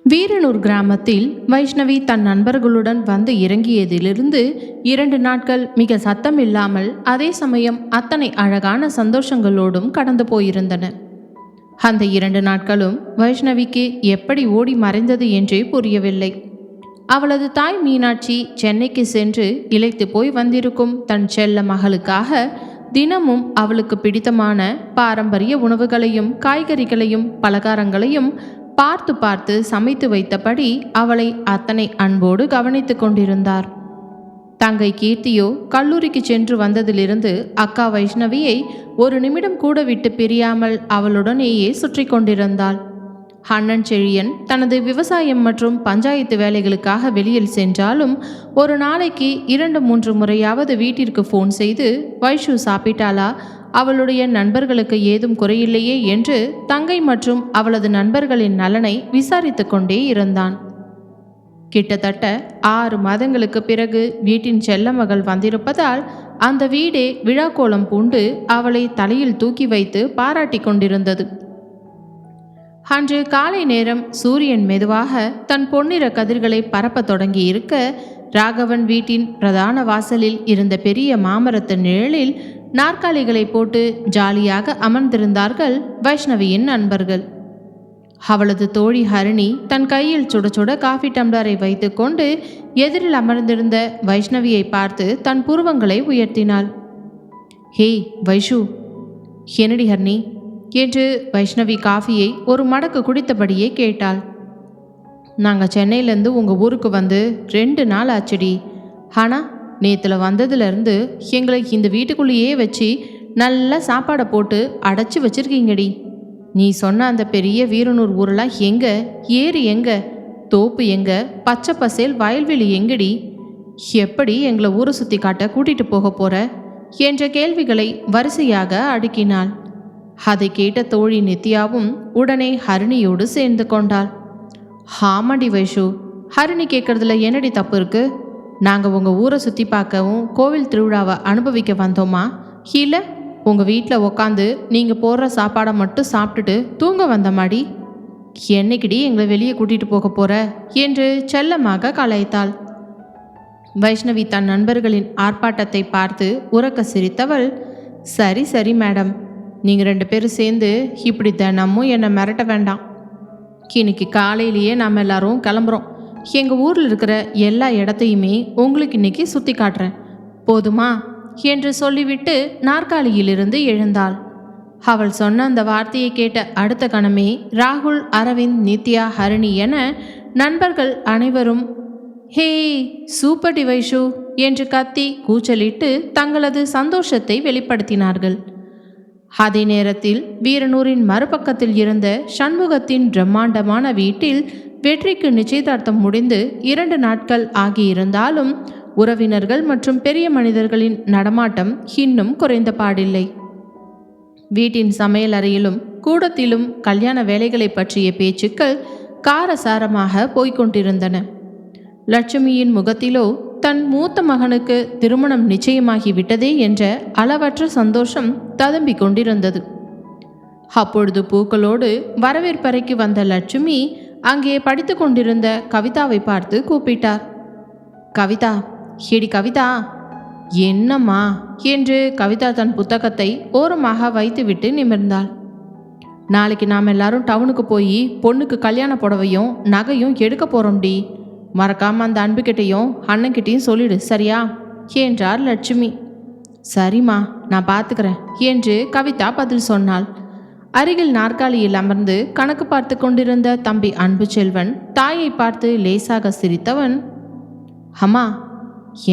வீரனூர் கிராமத்தில் வைஷ்ணவி தன் நண்பர்களுடன் வந்து இறங்கியதிலிருந்து 2 நாட்கள் மிக சத்தமில்லாமல், அதே சமயம் அத்தனை அழகான சந்தோஷங்களோடும் கடந்து போயிருந்தன. அந்த 2 நாட்களும் வைஷ்ணவிக்கு எப்படி ஓடி மறைந்தது என்றே புரியவில்லை. அவளது தாய் மீனாட்சி சென்னைக்கு சென்று இளைத்து போய் வந்திருக்கும் தன் செல்ல மகளுக்காக தினமும் அவளுக்கு பிடித்தமான பாரம்பரிய உணவுகளையும் காய்கறிகளையும் பலகாரங்களையும் பார்த்து பார்த்து சமைத்து வைத்தபடி அவளை அத்தனை அன்போடு கவனித்து கொண்டிருந்தார். தங்கை கீர்த்தியோ கல்லூரிக்கு சென்று வந்ததிலிருந்து அக்கா வைஷ்ணவியை ஒரு நிமிடம் கூட விட்டு பிரியாமல் அவளுடனேயே சுற்றி கொண்டிருந்தாள். அண்ணன் செழியன் தனது விவசாயம் மற்றும் பஞ்சாயத்து வேலைகளுக்காக வெளியில் சென்றாலும் ஒரு நாளைக்கு 2-3 முறையாவது வீட்டிற்கு ஃபோன் செய்து வைஷு சாப்பிட்டாளா, அவளுடைய நண்பர்களுக்கு ஏதும் குறையில்லையே என்று தங்கை மற்றும் அவளது நண்பர்களின் நலனை விசாரித்து கொண்டே இருந்தான். கிட்டத்தட்ட 6 மாதங்களுக்கு பிறகு வீட்டின் செல்ல மகள் வந்திருப்பதால் அந்த வீடே விழாக்கோலம் பூண்டு அவளை தலையில் தூக்கி வைத்து பாராட்டி கொண்டிருந்தது. அன்று காலை நேரம் சூரியன் மெதுவாக தன் பொன்னிற கதிர்களை பரப்ப தொடங்கி இருக்க, ராகவன் வீட்டின் பிரதான வாசலில் இருந்த பெரிய மாமரத்து நிழலில் நாற்காலிகளை போட்டு ஜாலியாக அமர்ந்திருந்தார்கள் வைஷ்ணவியின் நண்பர்கள். அவளது தோழி ஹரிணி தன் கையில் சுட சுட காஃபி டம்ளரை வைத்து கொண்டு எதிரில் அமர்ந்திருந்த வைஷ்ணவியை பார்த்து தன் புருவங்களை உயர்த்தினாள். ஹே வைஷு, என்னடி ஹரிணி என்று வைஷ்ணவி காஃபியை ஒரு மடக்கு குடித்தபடியே கேட்டாள். நாங்கள் சென்னையிலேருந்து உங்கள் ஊருக்கு வந்து 2 நாள் ஆச்சுடி. ஆனால் நேத்துல வந்ததுலேருந்து எங்களை இந்த வீட்டுக்குள்ளேயே வச்சு நல்ல சாப்பாடை போட்டு அடைச்சி வச்சிருக்கீங்கடி. நீ சொன்ன அந்த பெரிய வீரனூர் ஊரெல்லாம் எங்கே, ஏரி எங்கே, தோப்பு எங்கே, பச்சை பசேல் வயல்வெளி எங்கடி, எப்படி எங்களை ஊரை சுற்றி காட்ட கூட்டிகிட்டு போக போகிற என்ற கேள்விகளை வரிசையாக அடுக்கினாள். அதை கேட்ட தோழி நித்யாவும் உடனே ஹரிணியோடு சேர்ந்து கொண்டாள். ஆமாடி வைஷு, ஹரிணி கேட்குறதுல என்னடி தப்பு இருக்கு? நாங்கள் உங்கள் ஊரை சுற்றி பார்க்கவும் கோவில் திருவிழாவை அனுபவிக்க வந்தோமா, இல்லை உங்கள் வீட்டில் உக்காந்து நீங்கள் போடுற சாப்பாடை மட்டும் சாப்பிட்டுட்டு தூங்க வந்த மாடி? என்னைக்கிடி எங்களை வெளியே கூட்டிகிட்டு போக போகிற என்று செல்லமாக கலாய்த்தாள். வைஷ்ணவி தன் நண்பர்களின் ஆர்ப்பாட்டத்தை பார்த்து உரக்க சிரித்தவள், சரி சரி மேடம், நீங்கள் 2 பேரும் சேர்ந்து இப்படி தினமும் என்னை மிரட்ட வேண்டாம். இன்னைக்கு காலையிலேயே நாம் எல்லாரும் கிளம்புறோம். எங்கள் ஊரில் இருக்கிற எல்லா இடத்தையுமே உங்களுக்கு இன்னைக்கு சுற்றி காட்டுறேன், போதுமா என்று சொல்லிவிட்டு நாற்காலியிலிருந்து எழுந்தாள். அவள் சொன்ன அந்த வார்த்தையை கேட்ட அடுத்த கணமே ராகுல், அரவிந்த், நித்யா, ஹரிணி என நண்பர்கள் அனைவரும் ஹே சூப்பர் டிவைஷு என்று கத்தி கூச்சலிட்டு தங்களது சந்தோஷத்தை வெளிப்படுத்தினார்கள். அதே நேரத்தில் வீரனூரின் மறுபக்கத்தில் இருந்த சண்முகத்தின் பிரம்மாண்டமான வீட்டில் வெற்றிக்கு நிச்சயதார்த்தம் முடிந்து 2 நாட்கள் ஆகியிருந்தாலும் உறவினர்கள் மற்றும் பெரிய மனிதர்களின் நடமாட்டம் இன்னும் குறைந்த பாடில்லை. வீட்டின் சமையல் அறையிலும் கூடத்திலும் கல்யாண வேலைகளை பற்றிய பேச்சுக்கள் காரசாரமாக போய்கொண்டிருந்தன. லட்சுமியின் முகத்திலோ தன் மூத்த மகனுக்கு திருமணம் நிச்சயமாகி விட்டதே என்ற அளவற்ற சந்தோஷம் ததும்பிக் கொண்டிருந்தது. அப்பொழுது பூக்களோடு வரவேற்பறைக்கு வந்த லட்சுமி அங்கே படித்து கொண்டிருந்த கவிதாவை பார்த்து கூப்பிட்டார். கவிதா, ஏடி கவிதா. என்னம்மா என்று கவிதா தன் புத்தகத்தை ஓரமாக வைத்துவிட்டு நிமிர்ந்தாள். நாளைக்கு நாம் எல்லாரும் டவுனுக்கு போய் பொண்ணுக்கு கல்யாண புடவையும் நகையும் எடுக்க போகிறோம்டி. மறக்காம அந்த அன்புக்கிட்டையும் அண்ணன்கிட்டையும் சொல்லிடு, சரியா என்றார் லட்சுமி. சரிம்மா, நான் பார்த்துக்கிறேன் என்று கவிதா பதில் சொன்னாள். அருகில் நாற்காலியில் அமர்ந்து கணக்கு பார்த்து கொண்டிருந்த தம்பி அன்பு செல்வன் தாயை பார்த்து லேசாக சிரித்தவன், அம்மா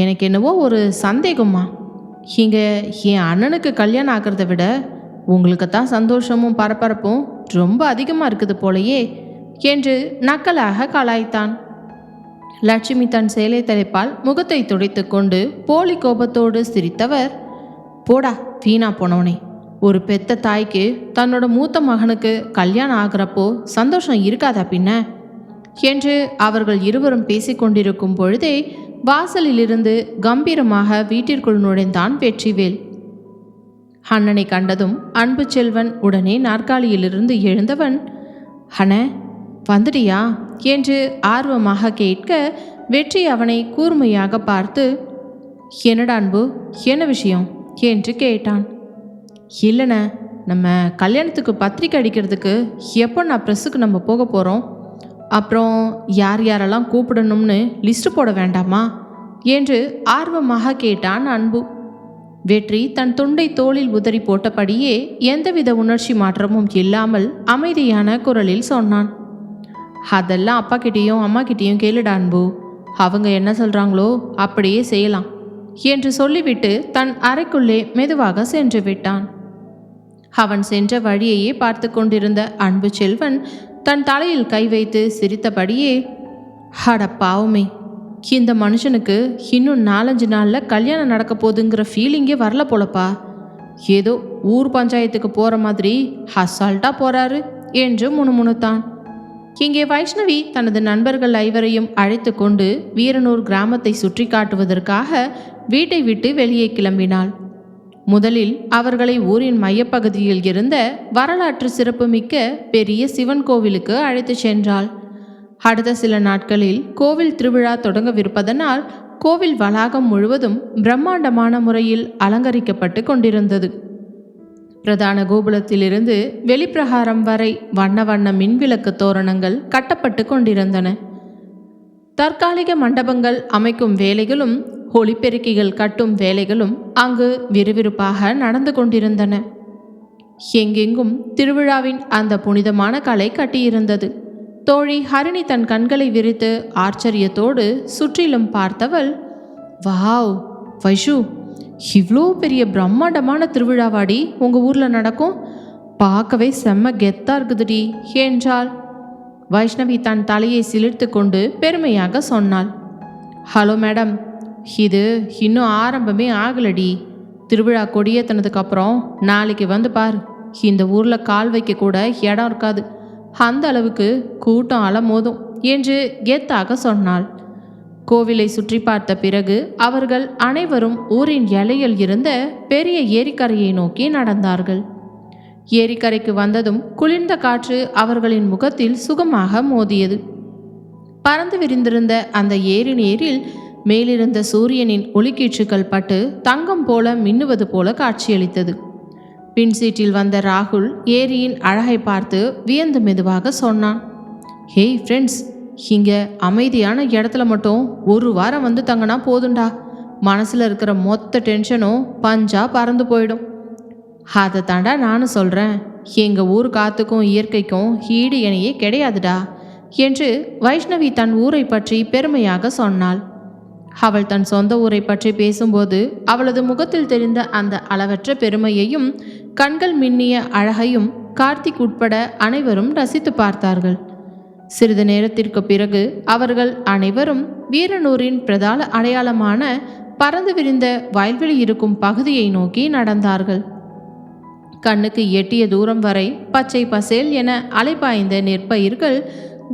எனக்கு என்னவோ ஒரு சந்தேகம்மா. இங்கே என் அண்ணனுக்கு கல்யாணம் ஆகிறத விட உங்களுக்கு தான் சந்தோஷமும் பரபரப்பும் ரொம்ப அதிகமாக இருக்குது போலையே என்று நக்கலாக கலாய்த்தான். லட்சுமி தன் சேலை தலைப்பால் முகத்தை துடைத்து கொண்டு போலி கோபத்தோடு சிரித்தவர், போடா வீணா போனவனே, ஒரு பெத்த தாய்க்கு தன்னோட மூத்த மகனுக்கு கல்யாணம் ஆகிறப்போ சந்தோஷம் இருக்காதா பின்ன என்று அவர்கள் இருவரும் பேசிக்கொண்டிருக்கும் பொழுதே வாசலிலிருந்து கம்பீரமாக வீட்டிற்குள் நுழைந்தான் வெற்றிவேல். அண்ணனை கண்டதும் அன்பு செல்வன் உடனே நாற்காலியிலிருந்து எழுந்தவன், அண்ணே வந்துட்டியா என்று ஆர்வமாக கேட்க வெற்றி அவனை கூர்மையாக பார்த்து, என்னடா அன்பு, என்ன விஷயம் என்று கேட்டான். இல்லைண்ண, நம்ம கல்யாணத்துக்கு பத்திரிக்கை அடிக்கிறதுக்கு எப்போ நான் ப்ரெஸ்ஸுக்கு நம்ம போக போகிறோம், அப்புறம் யார் யாரெல்லாம் கூப்பிடணும்னு லிஸ்ட்டு போட வேண்டாமா என்று ஆர்வமாக கேட்டான் அன்பு. வெற்றி தன் துண்டை தோளில் உதறி போட்டபடியே எந்தவித உணர்ச்சி மாற்றமும் இல்லாமல் அமைதியான குரலில் சொன்னான். அதெல்லாம் அப்பா கிட்டேயும் அம்மா கிட்டேயும் கேளுடா அன்பு, அவங்க என்ன சொல்கிறாங்களோ அப்படியே செய்யலாம் என்று சொல்லிவிட்டு தன் அறைக்குள்ளே மெதுவாக சென்று விட்டான். அவன் சென்ற வழியையே பார்த்து கொண்டிருந்த அன்பு செல்வன் தன் தலையில் கை வைத்து சிரித்தபடியே, அட பாவமே, இந்த மனுஷனுக்கு இன்னும் 4-5 நாளில் கல்யாணம் நடக்க போகுதுங்கிற ஃபீலிங்கே வரல போலப்பா, ஏதோ ஊர் பஞ்சாயத்துக்கு போகிற மாதிரி அசால்ட்டாக போகிறாரு என்று முணுமுணுத்தான். இங்கே வைஷ்ணவி தனது நண்பர்கள் ஐவரையும் அழைத்து கொண்டு வீரனூர் கிராமத்தை சுற்றி காட்டுவதற்காக வீட்டை விட்டு வெளியே கிளம்பினாள். முதலில் அவர்களை ஊரின் மையப்பகுதியில் இருந்த வரலாற்று சிறப்புமிக்க பெரிய சிவன் கோவிலுக்கு அழைத்து சென்றாள். அடுத்த சில நாட்களில் கோவில் திருவிழா தொடங்கவிருப்பதனால் கோவில் வளாகம் முழுவதும் பிரம்மாண்டமான முறையில் அலங்கரிக்கப்பட்டு கொண்டிருந்தது. பிரதான கோபுரத்திலிருந்து வெளிப்பிரகாரம் வரை வண்ண வண்ண மின்விளக்கு தோரணங்கள் கட்டப்பட்டு கொண்டிருந்தன. தற்காலிக மண்டபங்கள் அமைக்கும் வேலைகளும் ஒளிப்பெருக்கிகள் கட்டும் வேலைகளும் அங்கு விறுவிறுப்பாக நடந்து கொண்டிருந்தன. எங்கெங்கும் திருவிழாவின் அந்த புனிதமான கலை கட்டியிருந்தது. தோழி ஹரிணி தன் கண்களை விரித்து ஆச்சரியத்தோடு சுற்றிலும் பார்த்தவள், வாவ் வைஷு, இவ்வளோ பெரிய பிரம்மாண்டமான திருவிழாவாடி உங்கள் ஊரில் நடக்கும், பார்க்கவே செம்ம கெத்தாக இருக்குதுடி என்றாள். வைஷ்ணவி தன் தலையை சிலிர்த்து கொண்டு பெருமையாக சொன்னாள். ஹலோ மேடம், இது இன்னும் ஆரம்பமே ஆகலடி. திருவிழா கொடியேற்றினதுக்கப்புறம் நாளைக்கு வந்து பார், இந்த ஊரில் கால் வைக்க கூட இடம் இருக்காது, அந்த அளவுக்கு கூட்டம் அலமோதும் என்று கெத்தாக சொன்னாள். கோவிலை சுற்றி பார்த்த பிறகு அவர்கள் அனைவரும் ஊரின் எல்லையில் இருந்த பெரிய ஏரிக்கரையை நோக்கி நடந்தார்கள். ஏரிக்கரைக்கு வந்ததும் குளிர்ந்த காற்று அவர்களின் முகத்தில் சுகமாக மோதியது. பறந்து விரிந்திருந்த அந்த ஏரி நீரில் மேலிருந்த சூரியனின் ஒளிக்கீற்றுகள் பட்டு தங்கம் போல மின்னுவது போல காட்சியளித்தது. பின்சீட்டில் வந்த ராகுல் ஏரியின் அழகை பார்த்து வியந்து மெதுவாக சொன்னான். ஹேய் ஃப்ரெண்ட்ஸ், இங்கே அமைதியான இடத்துல மட்டும் ஒரு வாரம் வந்து தங்கினா போதுண்டா, மனசில் இருக்கிற மொத்த டென்ஷனும் பஞ்சா பறந்து போயிடும். அதை தாண்டா நானும் சொல்கிறேன், எங்கள் ஊர் காற்றுக்கும் இயற்கைக்கும் ஈடு இணையே கிடையாதுடா என்று வைஷ்ணவி தன் ஊரை பற்றி பெருமையாக சொன்னாள். அவள் தன் சொந்த ஊரை பற்றி பேசும்போது அவளது முகத்தில் தெரிந்த அந்த அளவற்ற பெருமையையும் கண்கள் மின்னிய அழகையும் கார்த்திக் உட்பட அனைவரும் ரசித்து பார்த்தார்கள். சிறிது நேரத்திற்கு பிறகு அவர்கள் அனைவரும் வீரனூரின் பிரதான அடையாளமான பறந்து விரிந்த வயல்வெளி இருக்கும் பகுதியை நோக்கி நடந்தார்கள். கண்ணுக்கு எட்டிய தூரம் வரை பச்சை பசேல் என அலைபாய்ந்த நெற்பயிர்கள்,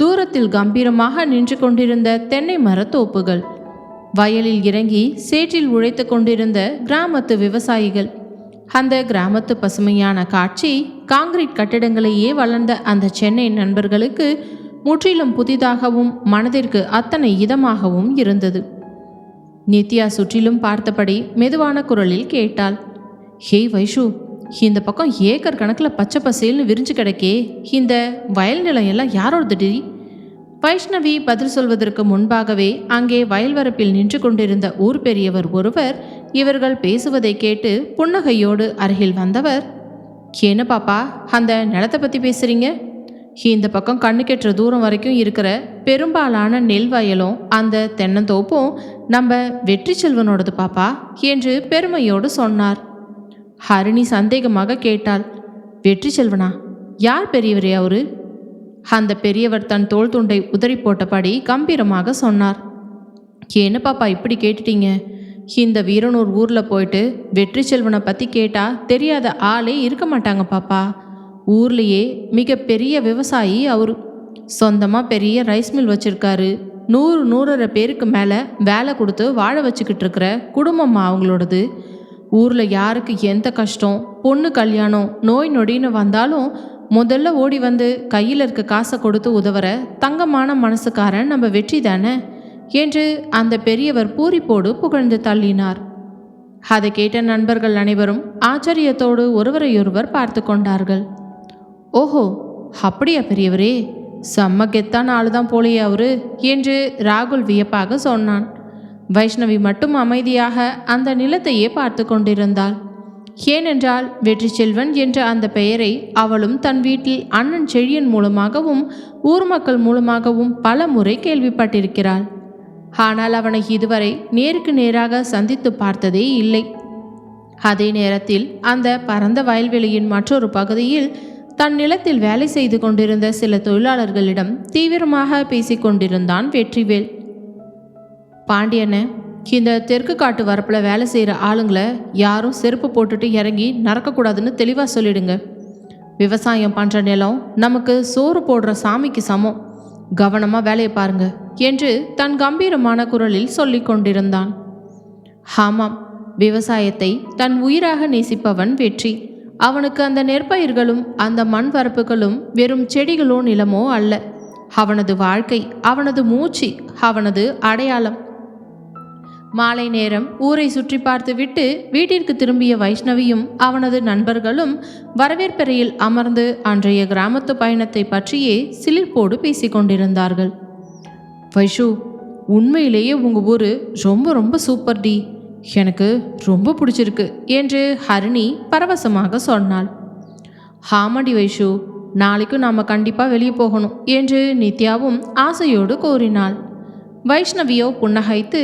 தூரத்தில் கம்பீரமாக நின்று கொண்டிருந்த தென்னை மரத்தோப்புகள், வயலில் இறங்கி சேற்றில் உழைத்து கொண்டிருந்த கிராமத்து விவசாயிகள். அந்த கிராமத்து பசுமையான காட்சி காங்கிரீட் கட்டிடங்களையே வளர்ந்த அந்த சென்னை நண்பர்களுக்கு முற்றிலும் புதிதாகவும் மனதிற்கு அத்தனை இதமாகவும் இருந்தது. நித்யா சுற்றிலும் பார்த்தபடி மெதுவான குரலில் கேட்டாள். ஹேய் வைஷு, இந்த பக்கம் ஏக்கர் கணக்கில் பச்சை பசேல்னு விரிஞ்சு கிடக்கே, இந்த வயல் நிலம் எல்லாம் யாரோடதுடி? வைஷ்ணவி பதில் சொல்வதற்கு முன்பாகவே அங்கே வயல்வரப்பில் நின்று கொண்டிருந்த ஊர் பெரியவர் ஒருவர் இவர்கள் பேசுவதை கேட்டு புன்னகையோடு அருகில் வந்தவர், என்ன பாப்பா, அந்த நிலத்தை பற்றி பேசுகிறீங்க? இந்த பக்கம் கண்ணுக்கெற்ற தூரம் வரைக்கும் இருக்கிற பெரும்பாலான நெல் வயலும் அந்த தென்னந்தோப்பும் நம்ம வெற்றி செல்வனோடது பாப்பா என்று பெருமையோடு சொன்னார். ஹரிணி சந்தேகமாக கேட்டாள். வெற்றி செல்வனா? யார் பெரியவரே அவரு? அந்த பெரியவர் தன் தோள் துண்டை உதறி போட்டபடி கம்பீரமாக சொன்னார். என்ன பாப்பா இப்படி கேட்டுட்டீங்க? இந்த வீரனூர் ஊரில் போயிட்டு வெற்றி செல்வனை பற்றி கேட்டால் தெரியாத ஆளே இருக்க மாட்டாங்க பாப்பா. ஊர்லேயே மிக பெரிய விவசாயி அவரு. சொந்தமாக பெரிய ரைஸ் மில் வச்சுருக்காரு. 100-150 பேருக்கு மேலே வேலை கொடுத்து வாழ வச்சுக்கிட்டு இருக்கிற குடும்பம் அவங்களோடது. ஊரில் யாருக்கு எந்த கஷ்டம், பொண்ணு கல்யாணம், நோய் நொடின்னு வந்தாலும் முதல்ல ஓடி வந்து கையில் இருக்க காசை கொடுத்து உதவுற தங்கமான மனசுக்காரன் நம்ம வெற்றி தானே என்று அந்த பெரியவர் பூரிப்போடு புகழ்ந்து தள்ளினார். அதை கேட்ட நண்பர்கள் அனைவரும் ஆச்சரியத்தோடு ஒருவரையொருவர் பார்த்து கொண்டார்கள். ஓஹோ, அப்படியா பெரியவரே, செம்ம கெத்தான ஆளுதான் போலையே அவரு என்று ராகுல் வியப்பாக சொன்னான். வைஷ்ணவி மட்டும் அமைதியாக அந்த நிலத்தையே பார்த்து கொண்டிருந்தாள். ஏனென்றால் வெற்றி செல்வன் என்ற அந்த பெயரை அவளும் தன் வீட்டில் அண்ணன் செழியன் மூலமாகவும் ஊர் மக்கள் மூலமாகவும் பல முறை கேள்விப்பட்டிருக்கிறாள். ஆனால் அவனை இதுவரை நேருக்கு நேராக சந்தித்து பார்த்ததே இல்லை. அதே நேரத்தில் அந்த பரந்த வயல்வெளியின் மற்றொரு பகுதியில் தன் நிலத்தில் வேலை செய்து கொண்டிருந்த சில தொழிலாளர்களிடம் தீவிரமாக பேசிக்கொண்டிருந்தான் வெற்றிவேல். பாண்டியனை, இந்த தெற்கு காட்டு வரப்பில் வேலை செய்கிற ஆளுங்களை யாரும் செருப்பு போட்டுட்டு இறங்கி நடக்கக்கூடாதுன்னு தெளிவாக சொல்லிடுங்க. விவசாயம் பண்ணுற நிலம் நமக்கு சோறு போடுற சாமிக்கு சமம். கவனமாக வேலையை பாருங்க என்று தன் கம்பீரமான குரலில் சொல்லி கொண்டிருந்தான். ஆமாம், விவசாயத்தை தன் உயிராக நேசிப்பவன் வெற்றி. அவனுக்கு அந்த நெற்பயிர்களும் அந்த மண் வரப்புகளும் வெறும் செடிகளோ நிலமோ அல்ல. அவனது வாழ்க்கை, அவனது மூச்சு, அவனது அடையாளம். மாலை நேரம் ஊரை சுற்றி பார்த்துவிட்டு வீட்டிற்கு திரும்பிய வைஷ்ணவியும் அவனது நண்பர்களும் வரவேற்பறையில் அமர்ந்து அன்றைய கிராமத்து பயணத்தை பற்றியே சிலிர்ப்போடு பேசிக்கொண்டிருந்தார்கள். வைஷு, உண்மையிலேயே உங்கள் ஊர் ரொம்ப ரொம்ப சூப்பர் டி, எனக்கு ரொம்ப பிடிச்சிருக்கு என்று ஹரிணி பரவசமாக சொன்னாள். ஆமாடி வைஷு, நாளைக்கும் நாம் கண்டிப்பாக வெளியே போகணும் என்று நித்யாவும் ஆசையோடு கூறினாள். வைஷ்ணவியோ புன்னகைத்து,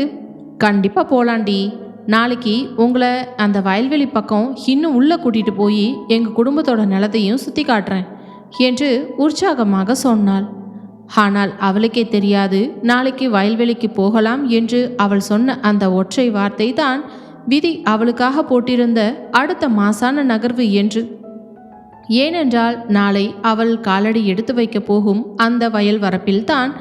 கண்டிப்பாக போலாண்டி, நாளைக்கு உங்களை அந்த வயல்வெளி பக்கம் இன்னும் உள்ளே கூட்டிகிட்டு போய் எங்கள் குடும்பத்தோட நிலத்தையும் சுற்றி காட்டுறேன் என்று உற்சாகமாக சொன்னாள். ஆனால் அவளுக்கே தெரியாது, நாளைக்கு வயல்வெளிக்கு போகலாம் என்று அவள் சொன்ன அந்த ஒற்றை வார்த்தை தான் விதி அவளுக்காக போட்டிருந்த அடுத்த மாசான நகர்வு என்று. ஏனென்றால் நாளை அவள் காலடி எடுத்து வைக்க போகும் அந்த வயல் வரப்பில்தான்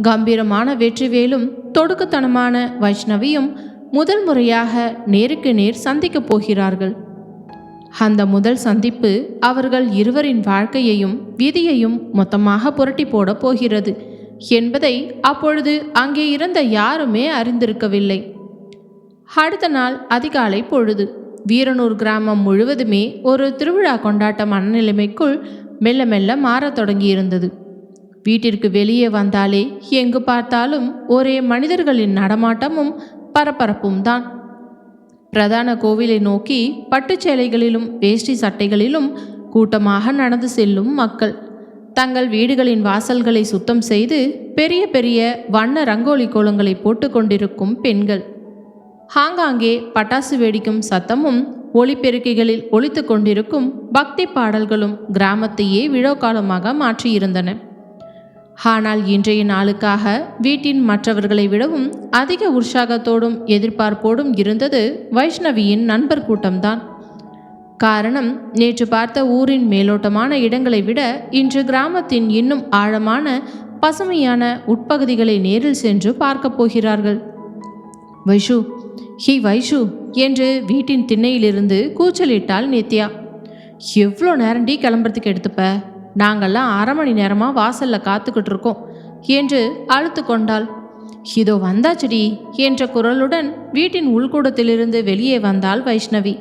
கம்பீரமான வெற்றிவேலும் தொடுக்குத்தனமான வைஷ்ணவியும் முதல் முறையாக நேருக்கு நேர் சந்திக்கப் போகிறார்கள். அந்த முதல் சந்திப்பு அவர்கள் இருவரின் வாழ்க்கையையும் விதியையும் மொத்தமாக புரட்டி போட போகிறது என்பதை அப்பொழுது அங்கே இருந்த யாருமே அறிந்திருக்கவில்லை. அடுத்த நாள் அதிகாலை பொழுது வீரனூர் கிராமம் முழுவதுமே ஒரு திருவிழா கொண்டாட்ட மனநிலைமைக்குள் மெல்ல மெல்ல மாறத் தொடங்கியிருந்தது. வீட்டிற்கு வெளியே வந்தாலே எங்கு பார்த்தாலும் ஒரே மனிதர்களின் நடமாட்டமும் பரபரப்பும் தான். பிரதான கோவிலை நோக்கி பட்டுச்சேலைகளிலும் வேஷ்டி சட்டைகளிலும் கூட்டமாக நடந்து செல்லும் மக்கள், தங்கள் வீடுகளின் வாசல்களை சுத்தம் செய்து பெரிய பெரிய வண்ண ரங்கோலி கோலங்களை போட்டு கொண்டிருக்கும் பெண்கள், ஆங்காங்கே பட்டாசு வெடிக்கும் சத்தமும் ஒளிப்பெருக்கிகளில் ஒலித்து கொண்டிருக்கும் பக்தி பாடல்களும் கிராமத்தையே விழோக்காலமாக மாற்றியிருந்தன. ஆனால் இன்றைய நாளுக்காக வீட்டின் மற்றவர்களை விடவும் அதிக உற்சாகத்தோடும் எதிர்பார்ப்போடும் இருந்தது வைஷ்ணவியின் நண்பர் கூட்டம்தான். காரணம், நேற்று பார்த்த ஊரின் மேலோட்டமான இடங்களை விட இன்று கிராமத்தின் இன்னும் ஆழமான பசுமையான உட்பகுதிகளை நேரில் சென்று பார்க்கப் போகிறார்கள். வைஷு, ஹி வைஷு என்று வீட்டின் திண்ணையிலிருந்து கூச்சலிட்டாள் நித்யா. எவ்வளோ நேரண்டி கிளம்புறதுக்கு எடுத்துப்ப? நாங்கள்லாம் 1/2 மணி நேரமாக வாசலில் காத்துக்கிட்டு இருக்கோம் என்று அழுத்து கொண்டாள். இதோ வந்தாச்சுடி என்ற குரலுடன் வீட்டின் உள்கூடத்திலிருந்து வெளியே வந்தாள் வைஷ்ணவி.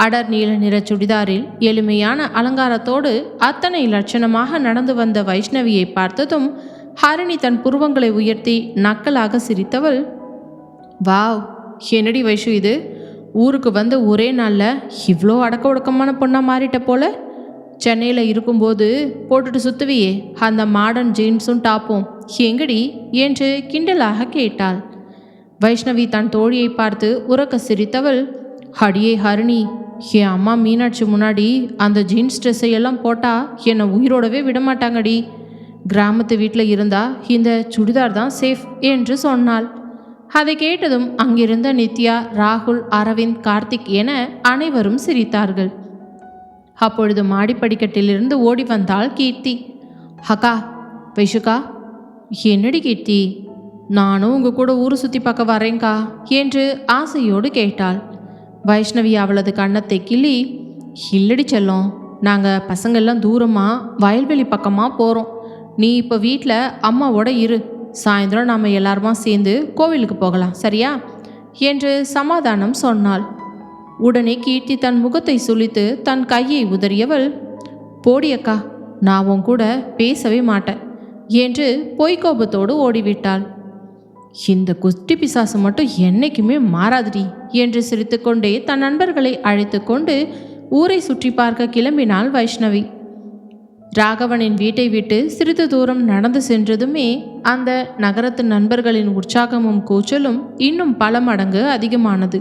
அடர் நீல நிற சுடிதாரில் எளிமையான அலங்காரத்தோடு அத்தனை லட்சணமாக நடந்து வந்த வைஷ்ணவியை பார்த்ததும் ஹரிணி தன் புருவங்களை உயர்த்தி நக்கலாக சிரித்தவள், வாவ், என்னடி வைஷு இது, ஊருக்கு வந்து ஒரே நாளில் இவ்வளோ அடக்க ஒடுக்கமான பொண்ணாக மாறிட்ட போல. சென்னையில் இருக்கும்போது போட்டுட்டு சுற்றுவியே அந்த மாடர்ன் ஜீன்ஸும் டாப்பும் எங்கடி என்று கிண்டலாக கேட்டாள். வைஷ்ணவி தன் தோழியை பார்த்து உரக்க சிரித்தவள், அடியே ஹரிணி, என் அம்மா மீனாட்சி முன்னாடி அந்த ஜீன்ஸ் ட்ரெஸ்ஸை எல்லாம் போட்டால் என்னை உயிரோடவே விடமாட்டாங்கடி. கிராமத்து வீட்டில் இருந்தால் இந்த சுடிதார் தான் சேஃப் என்று சொன்னாள். அதை கேட்டதும் அங்கிருந்த நித்யா, ராகுல், அரவிந்த், கார்த்திக் என அனைவரும் சிரித்தார்கள். அப்பொழுது மாடிப்படிக்கட்டிலிருந்து ஓடி வந்தாள் கீர்த்தி. அக்கா, வைஷுக்கா. என்னடி கீர்த்தி? நானும் உங்கள் கூட ஊர் சுற்றி பார்க்க வரேங்க்கா என்று ஆசையோடு கேட்டாள். வைஷ்ணவி அவளது கன்னத்தை கிள்ளி, இல்லடி செல்லம், நாங்கள் பசங்கள்லாம் தூரமாக வயல்வெளி பக்கமாக போகிறோம். நீ இப்போ வீட்டில் அம்மாவோட இரு. சாயந்தரம் நாம் எல்லாருமா சேர்ந்து கோவிலுக்கு போகலாம், சரியா என்று சமாதானம் சொன்னாள். உடனே கீர்த்தி தன் முகத்தை சுளித்து தன் கையை உதறியவள், போடியக்கா, நான் உன் கூட பேசவே மாட்டேன் என்று பொய்க்கோபத்தோடு ஓடிவிட்டாள். இந்த குட்டி பிசாசு மட்டும் என்னைக்குமே மாறாதுடி என்று சிரித்துக்கொண்டே தன் நண்பர்களை அழைத்து கொண்டு ஊரை சுற்றி பார்க்க கிளம்பினாள் வைஷ்ணவி. ராகவனின் வீட்டை விட்டு சிறிது தூரம் நடந்து சென்றதுமே அந்த நகரத்து நண்பர்களின் உற்சாகமும் கூச்சலும் இன்னும் பல மடங்கு அதிகமானது.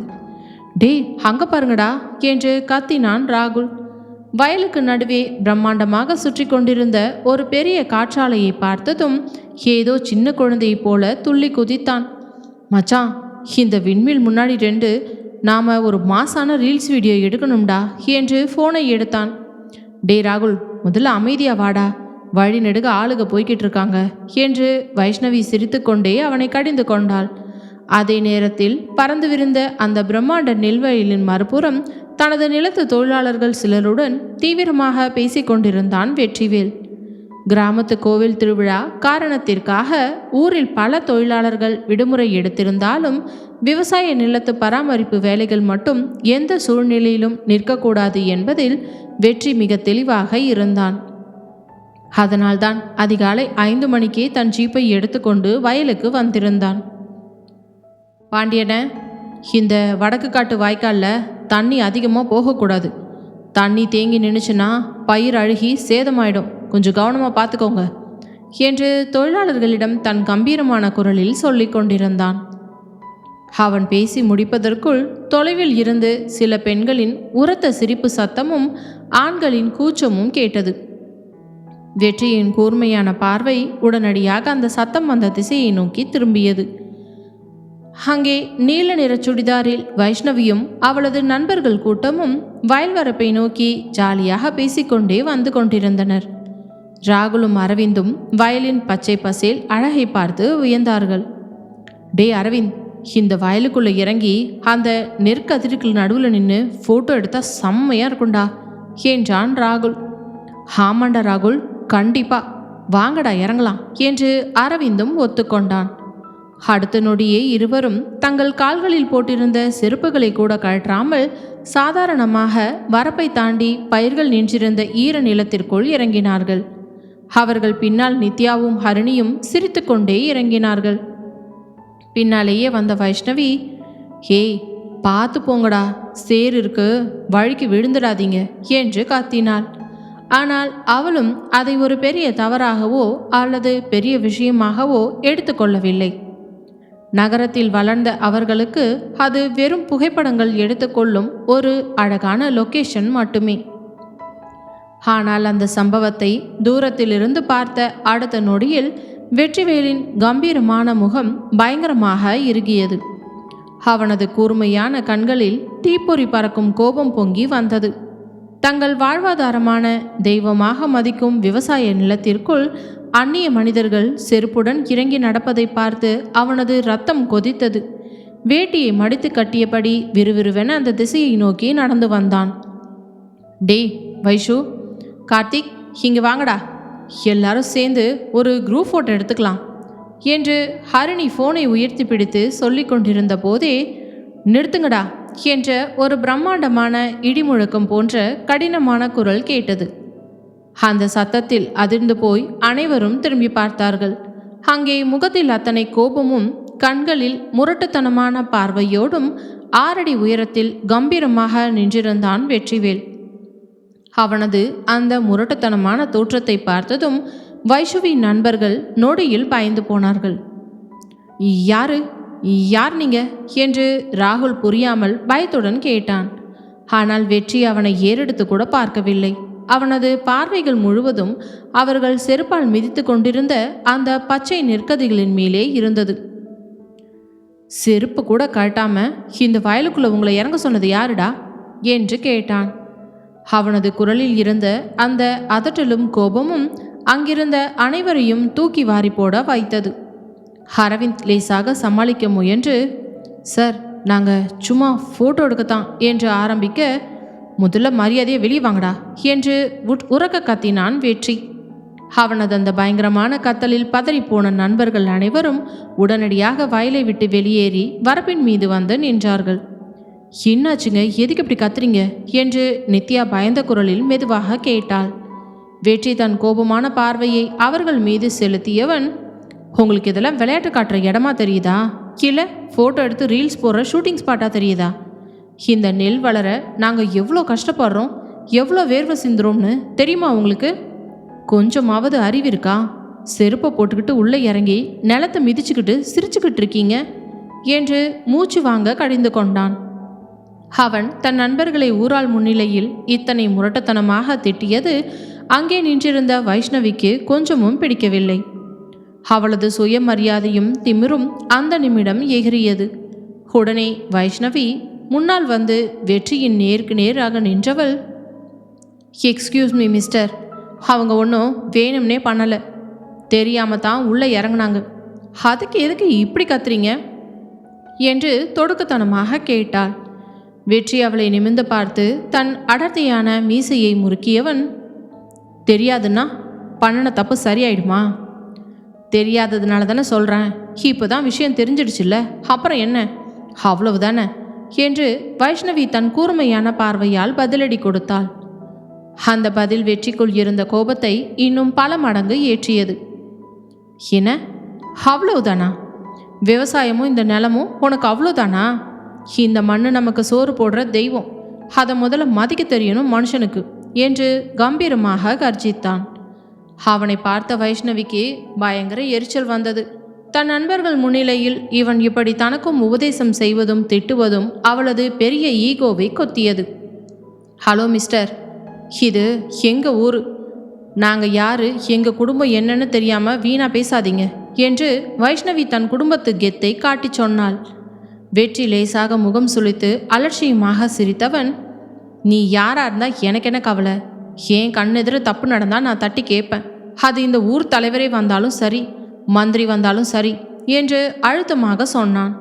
டே, அங்க பாருங்கடா என்று கத்தினான் ராகுல். வயலுக்கு நடுவே பிரம்மாண்டமாக சுற்றி கொண்டிருந்த ஒரு பெரிய காற்றாலையை பார்த்ததும் ஏதோ சின்ன குழந்தையை போல துள்ளி குதித்தான். மச்சான், இந்த விண்மில் முன்னாடி 2 நாம் ஒரு மாசான ரீல்ஸ் வீடியோ எடுக்கணும்டா என்று ஃபோனை எடுத்தான். டே ராகுல், முதல்ல அமைதியா வாடா, வழி நெடுக ஆளுக போய்கிட்டு இருக்காங்க என்று வைஷ்ணவி சிரித்து கொண்டே அவனை கடிந்து கொண்டாள். அதே நேரத்தில் பறந்து விரிந்த அந்த பிரம்மாண்ட நெல்வயலின் மறுபுறம் தனது நிலத்து தொழிலாளர்கள் சிலருடன் தீவிரமாக பேசிக்கொண்டிருந்தான் வெற்றிவேல். கிராமத்து கோவில் திருவிழா காரணத்திற்காக ஊரில் பல தொழிலாளர்கள் விடுமுறை எடுத்திருந்தாலும் விவசாய நிலத்து பராமரிப்பு வேலைகள் மட்டும் எந்த சூழ்நிலையிலும் நிற்கக்கூடாது என்பதில் வெற்றி மிக தெளிவாக இருந்தான். அதனால்தான் அதிகாலை 5 மணிக்கே தன் ஜீப்பை எடுத்துக்கொண்டு வயலுக்கு வந்திருந்தான். பாண்டியன, இந்த வடக்கு காட்டு வாய்க்காலில் தண்ணி அதிகமாக போகக்கூடாது. தண்ணி தேங்கி நின்றுச்சுன்னா பயிர் அழுகி சேதமாயிடும், கொஞ்சம் கவனமாக பார்த்துக்கோங்க என்று தொழிலாளர்களிடம் தன் கம்பீரமான குரலில் சொல்லி கொண்டிருந்தான். அவன் பேசி முடிப்பதற்குள் தொலைவில் இருந்து சில பெண்களின் உரத்த சிரிப்பு சத்தமும் ஆண்களின் கூச்சமும் கேட்டது. வெற்றியின் கூர்மையான பார்வை உடனடியாக அந்த சத்தம் வந்த திசையை நோக்கி திரும்பியது. அங்கே நீல நிற சுடிதாரில் வைஷ்ணவியும் அவளது நண்பர்கள் கூட்டமும் வயல்வரப்பை நோக்கி ஜாலியாக பேசிக்கொண்டே வந்து கொண்டிருந்தனர். ராகுலும் அரவிந்தும் வயலின் பச்சை பசேல் அழகை பார்த்து வியந்தார்கள். டே அரவிந்த், இந்த வயலுக்குள்ளே இறங்கி அந்த நெற்கதிருக்கு நடுவில் நின்று ஃபோட்டோ எடுத்தால் செம்மையாக இருக்குண்டா என்றான் ராகுல். ஆமாண்டா ராகுல், கண்டிப்பா வாங்கடா இறங்கலாம் என்று அரவிந்தும் ஒத்துக்கொண்டான். அடுத்த நொடியே இருவரும் தங்கள் கால்களில் போட்டிருந்த செருப்புகளை கூட கழற்றாமல் சாதாரணமாக வரப்பை தாண்டி பயிர்கள் நின்றிருந்த ஈர நிலத்திற்குள் இறங்கினார்கள். அவர்கள் பின்னால் நித்யாவும் ஹரிணியும் சிரித்து கொண்டே இறங்கினார்கள். பின்னாலேயே வந்த வைஷ்ணவி, ஹேய் பார்த்து போங்கடா, சேர் இருக்கு, வழிக்கு விழுந்துடாதீங்க என்று கத்தினாள். ஆனால் அவளும் அதை ஒரு பெரிய தவறாகவோ அல்லது பெரிய விஷயமாகவோ எடுத்துக்கொள்ளவில்லை. நகரத்தில் வளர்ந்த அவர்களுக்கு அது வெறும் புகைப்படங்கள் எடுத்துக்கொள்ளும் ஒரு அழகான லொகேஷன் மட்டுமே. ஆனால் அந்த சம்பவத்தை தூரத்திலிருந்து பார்த்த அடுத்த நொடியில் வெற்றிவேலின் கம்பீரமான முகம் பயங்கரமாக இறுகியது. அவனது கூர்மையான கண்களில் தீப்பொறி பறக்கும் கோபம் பொங்கி வந்தது. தங்கள் வாழ்வாதாரமான தெய்வமாக மதிக்கும் விவசாய நிலத்திற்குள் அந்நிய மனிதர்கள் செருப்புடன் இறங்கி நடப்பதை பார்த்து அவனது இரத்தம் கொதித்தது. வேட்டியை மடித்து கட்டியபடி விறுவிறுவென அந்த திசையை நோக்கி நடந்து வந்தான். டே வைஷு, கார்த்திக், இங்கே வாங்கடா, எல்லாரும் சேர்ந்து ஒரு குரூப் ஃபோட்டோ எடுத்துக்கலாம் என்று ஹரிணி ஃபோனை உயர்த்தி பிடித்து சொல்லி கொண்டிருந்த போதே, நிறுத்துங்கடா என்ற ஒரு பிரம்மாண்டமான இடிமுழக்கம் போன்ற கடினமான குரல் கேட்டது. அந்த சத்தத்தில் அதிர்ந்து போய் அனைவரும் திரும்பி பார்த்தார்கள். அங்கே முகத்தில் அத்தனை கோபமும் கண்களில் முரட்டுத்தனமான பார்வையோடும் 6 அடி உயரத்தில் கம்பீரமாக நின்றிருந்தான் வெற்றிவேல். அவனது அந்த முரட்டுத்தனமான தோற்றத்தை பார்த்ததும் வைஷுவின் நண்பர்கள் நொடியில் பயந்து போனார்கள். யார் நீங்க என்று ராகுல் புரியாமல் பயத்துடன் கேட்டான். ஆனால் வெற்றி அவனை ஏறெடுத்து கூட பார்க்கவில்லை. அவனது பார்வைகள் முழுவதும் அவர்கள் செருப்பால் மிதித்து கொண்டிருந்த அந்த பச்சை நெற்கதிகளின் மேலே இருந்தது. செருப்பு கூட கழட்டாம இந்த வயலுக்குள்ள உங்களை இறங்க சொன்னது யாருடா என்று கேட்டான். அவனது குரலில் இருந்த அந்த அதட்டலும் கோபமும் அங்கிருந்த அனைவரையும் தூக்கி வாரி போட வைத்தது. அரவிந்த் லேசாக சமாளிக்க முயன்று, சார், நாங்கள் சும்மா ஃபோட்டோ எடுக்கத்தான் என்று ஆரம்பிக்க, முதல்ல மரியாதையை வெளியே வாங்கடா என்று உரக்க கத்தினான் வெற்றி. அவனது அந்த பயங்கரமான கத்தலில் பதறிப்போன நண்பர்கள் அனைவரும் உடனடியாக வயலை விட்டு வெளியேறி வரப்பின் மீது வந்து நின்றார்கள். என்னாச்சுங்க, எதுக்கு இப்படி கத்துறீங்க என்று நித்யா பயந்த குரலில் மெதுவாக கேட்டாள். வெற்றி தன் கோபமான பார்வையை அவர்கள் மீது செலுத்தியவன், உங்களுக்கு இதெல்லாம் விளையாட்டு காட்டுற இடமா தெரியுதா, இல்லை ஃபோட்டோ எடுத்து ரீல்ஸ் போடுற ஷூட்டிங் ஸ்பாட்டாக தெரியுதா? இந்த நெல் வளர நாங்கள் எவ்வளோ கஷ்டப்படுறோம், எவ்வளோ வேர்வை சிந்துறோம்னு தெரியுமா உங்களுக்கு? கொஞ்சமாவது அறிவு இருக்கா? செருப்பை போட்டுக்கிட்டு உள்ளே இறங்கி நிலத்தை மிதிச்சுக்கிட்டு சிரிச்சுக்கிட்டு இருக்கீங்க என்று மூச்சு வாங்க கடிந்து கொண்டான். அவன் தன் நண்பர்களை ஊரால் முன்னிலையில் இத்தனை முரட்டத்தனமாக திட்டியது அங்கே நின்றிருந்த வைஷ்ணவிக்கு கொஞ்சமும் பிடிக்கவில்லை. அவளது சுயமரியாதையும் திமிரும் அந்த நிமிடம் எகிரியது. உடனே வைஷ்ணவி முன்னால் வந்து வெற்றியின் நேருக்கு நேராக நின்றவள், எக்ஸ்கியூஸ் மீ மிஸ்டர், அவங்க ஒன்றும் வேணும்னே பண்ணலை, தெரியாம தான் உள்ளே இறங்கினாங்க, அதுக்கு எதுக்கு இப்படி கத்துறீங்க என்று தொடுக்குத்தனமாக கேட்டாள். வெற்றி அவளை நிமிர்ந்து பார்த்து தன் அடர்த்தியான மீசையை முறுக்கியவன், தெரியாதுன்னா பண்ணின தப்பு சரியாயிடுமா? தெரியாததுனால தானே சொல்கிறேன், இப்போ தான் விஷயம் தெரிஞ்சிடுச்சுல்ல, அப்புறம் என்ன, அவ்வளவுதானே என்று வைஷ்ணவி தன் கூர்மையான பார்வையால் பதிலடி கொடுத்தாள். அந்த பதில் வெற்றிக்குள் இருந்த கோபத்தை இன்னும் பல மடங்கு ஏற்றியது. என்ன, அவ்வளவுதானா? விவசாயமும் இந்த நிலமும் உனக்கு அவ்வளோதானா? இந்த மண்ணு நமக்கு சோறு போடுற தெய்வம், அதை முதல்ல மதிக்க தெரியணும் மனுஷனுக்கு என்று கம்பீரமாக கர்ஜித்தான். அவனை பார்த்த வைஷ்ணவிக்கு பயங்கர எரிச்சல் வந்தது. தன் நண்பர்கள் முன்னிலையில் இவன் இப்படி தனக்கும் உபதேசம் செய்வதும் திட்டுவதும் அவளது பெரிய ஈகோவை கொத்தியது. ஹலோ மிஸ்டர், இது எங்கள் ஊர், நாங்கள் யார், எங்கள் குடும்பம் என்னன்னு தெரியாமல் வீணாக பேசாதீங்க என்று வைஷ்ணவி தன் குடும்பத்து கெத்தை காட்டி சொன்னாள். வெற்றி லேசாக முகம் சுளித்து அலட்சியமாக சிரித்தவன், நீ யாராக இருந்தால் எனக்கு என்ன கவலை, ஏன் கண்ணெதிர தப்பு நடந்தால் நான் தட்டி கேட்பேன், அது இந்த ஊர் தலைவரே வந்தாலும் சரி, மந்திரி வந்தாலும் சரி என்று அழுத்தமாக சொன்னான்.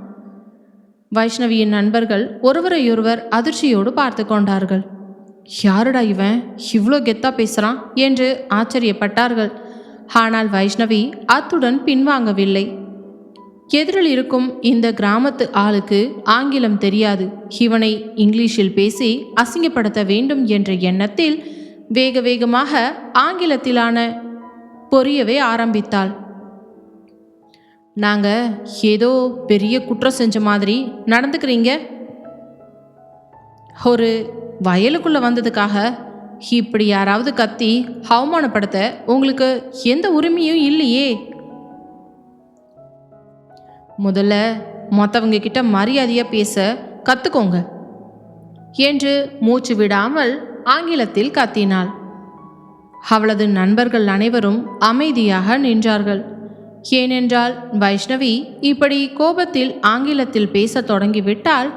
வைஷ்ணவியின் நண்பர்கள் ஒருவரையொருவர் அதிர்ச்சியோடு பார்த்து கொண்டார்கள். யாருடா இவன் இவ்வளோ கெத்தா பேசுகிறான் என்று ஆச்சரியப்பட்டார்கள். ஆனால் வைஷ்ணவி அத்துடன் பின்வாங்கவில்லை. எதிரில் இருக்கும் இந்த கிராமத்து ஆளுக்கு ஆங்கிலம் தெரியாது, இவனை இங்கிலீஷில் பேசி அசிங்கப்படுத்த வேண்டும் என்ற எண்ணத்தில் வேக வேகமாக ஆங்கிலத்திலான பொரியவே ஆரம்பித்தாள். நாங்கள் ஏதோ பெரிய குற்றம் செஞ்ச மாதிரி நடந்துக்கிறீங்க, ஒரு வயலுக்குள்ளே வந்ததுக்காக இப்படி யாராவது கத்தி அவமானப்படுத்த உங்களுக்கு எந்த உரிமையும் இல்லையே. முதல்ல மற்றவங்க கிட்ட மரியாதையாக பேச கற்றுக்கோங்க என்று மூச்சு விடாமல் ஆங்கிலத்தில் கத்தினாள். அவளது நண்பர்கள் அனைவரும் அமைதியாக நின்றார்கள். ஏனென்றால் வைஷ்ணவி இப்படி கோபத்தில் ஆங்கிலத்தில் பேசத் தொடங்கிவிட்டால்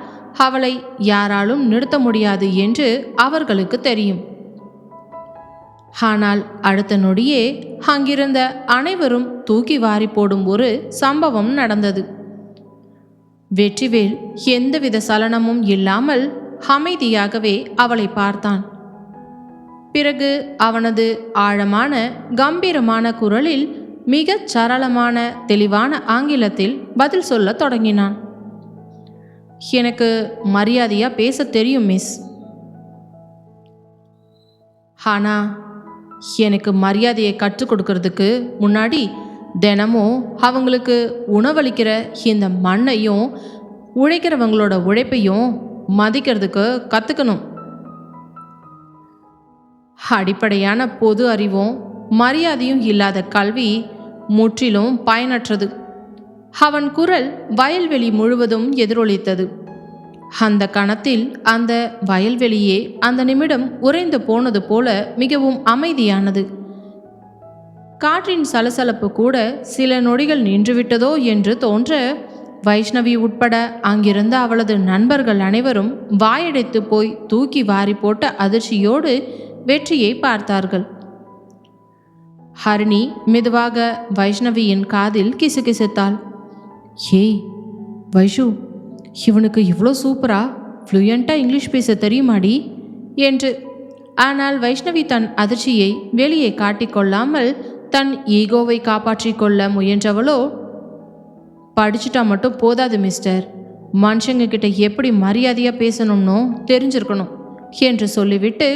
அவளை யாராலும் நிறுத்த முடியாது என்று அவர்களுக்கு தெரியும். ஆனால் அடுத்த நொடியே அங்கிருந்த அனைவரும் தூக்கி வாரி போடும் ஒரு சம்பவம் நடந்தது. வெற்றிவேல் எந்தவித சலனமும் இல்லாமல் அமைதியாகவே அவளை பார்த்தான். பிறகு அவனது ஆழமான கம்பீரமான குரலில் மிகச் சரளமான தெளிவான ஆங்கிலத்தில் பதில் சொல்ல தொடங்கினான். எனக்கு மரியாதையா பேச தெரியும் மிஸ், ஆனா எனக்கு மரியாதையை கற்றுக் கொடுக்கறதுக்கு முன்னாடி தினமும் அவங்களுக்கு உணவளிக்கிற இந்த மண்ணையும் உழைக்கிறவங்களோட உழைப்பையும் மதிக்கிறதுக்கு கற்றுக்கணும். அடிப்படையான பொது அறிவும் மரியாதையும் இல்லாத கல்வி முற்றிலும் பயனற்றது. அவன் குரல் வயல்வெளி முழுவதும் எதிரொலித்தது. அந்த கணத்தில் அந்த வயல்வெளியே அந்த நிமிடம் உறைந்து போனது போல மிகவும் அமைதியானது. காற்றின் சலசலப்பு கூட சில நொடிகள் நின்றுவிட்டதோ என்று தோன்ற வைஷ்ணவி உட்பட அங்கிருந்த அவளது நண்பர்கள் அனைவரும் வாயடைத்து போய் தூக்கி வாரி போட்ட அதிர்ச்சியோடு வெற்றியை பார்த்தார்கள். ஹரிணி மெதுவாக வைஷ்ணவியின் காதில் கிசுகிசுத்தாள். ஏய் வைஷு, இவனுக்கு இவ்வளோ சூப்பரா ஃப்ளூயண்ட்டாக இங்கிலீஷ் பேச தெரியுமாடி என்று. ஆனால் வைஷ்ணவி தன் அதிர்ச்சியை வெளியே காட்டிக்கொள்ளாமல் தன் ஈகோவை காப்பாற்றிக் கொள்ள முயன்றவளோ, படிச்சுட்டா மட்டும் போதாது மிஸ்டர், மனுஷங்க கிட்ட எப்படி மரியாதையாக பேசணும்னோ தெரிஞ்சிருக்கணும் என்று சொல்லிவிட்டு,